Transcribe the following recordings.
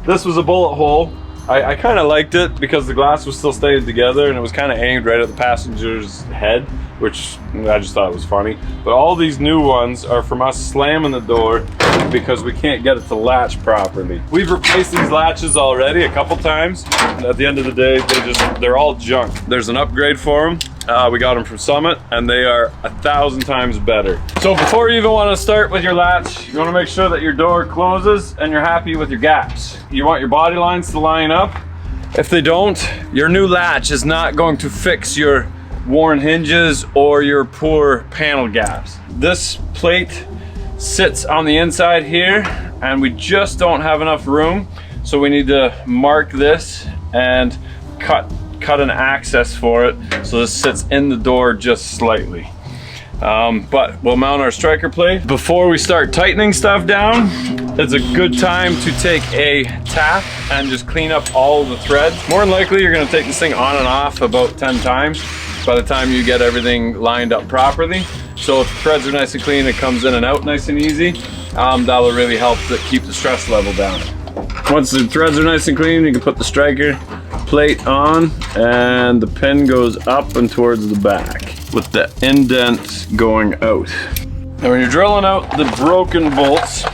This was a bullet hole. I kind of liked it because the glass was still staying together and it was kind of aimed right at the passenger's head, which I just thought was funny. But all these new ones are from us slamming the door because we can't get it to latch properly. We've replaced these latches already a couple times. And at the end of the day, they're all junk. There's an upgrade for them. We got them from Summit and they are 1,000 times better. So before you even want to start with your latch, you want to make sure that your door closes and you're happy with your gaps. You want your body lines to line up. If they don't, your new latch is not going to fix your worn hinges or your poor panel gaps. This plate sits on the inside here and we just don't have enough room. So we need to mark this and cut an access for it so this sits in the door just slightly. But we'll mount our striker plate. Before we start tightening stuff down, it's a good time to take a tap and just clean up all of the threads. More than likely you're going to take this thing on and off about 10 times by the time you get everything lined up properly. So if the threads are nice and clean, it comes in and out nice and easy. That'll really help to keep the stress level down. Once the threads are nice and clean, you can put the striker plate on and the pin goes up and towards the back with the indent going out. Now when you're drilling out the broken bolts,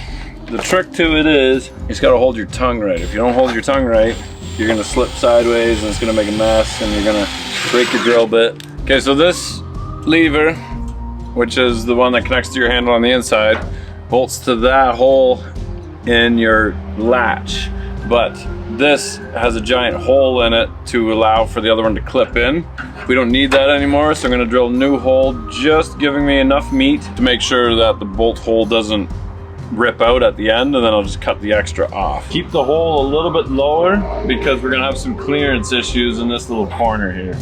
the trick to it is you just got to hold your tongue right. If you don't hold your tongue right, you're going to slip sideways and it's going to make a mess and you're going to break your drill bit. Okay, so this lever, which is the one that connects to your handle on the inside, bolts to that hole in your latch, but this has a giant hole in it to allow for the other one to clip in. We don't need that anymore, so I'm going to drill a new hole, just giving me enough meat to make sure that the bolt hole doesn't rip out at the end, and then I'll just cut the extra off. Keep the hole a little bit lower because we're going to have some clearance issues in this little corner here.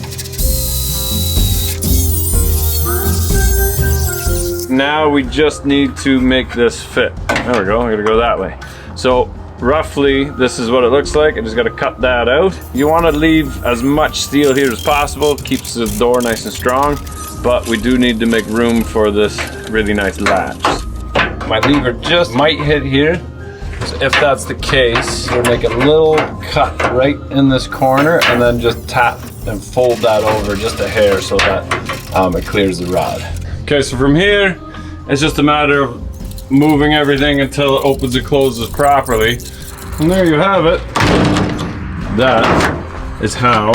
Now we just need to make this fit. There we go, I'm gonna go that way. So roughly this is what it looks like. I just gotta cut that out. You wanna leave as much steel here as possible. Keeps the door nice and strong, but we do need to make room for this really nice latch. My lever just might hit here. So if that's the case, we'll make a little cut right in this corner and then just tap and fold that over just a hair so that it clears the rod. Okay, so from here, it's just a matter of moving everything until it opens and closes properly. And there you have it. That is how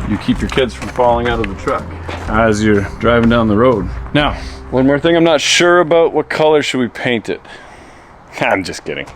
you keep your kids from falling out of the truck as you're driving down the road. Now, one more thing, I'm not sure about what color should we paint it. I'm just kidding.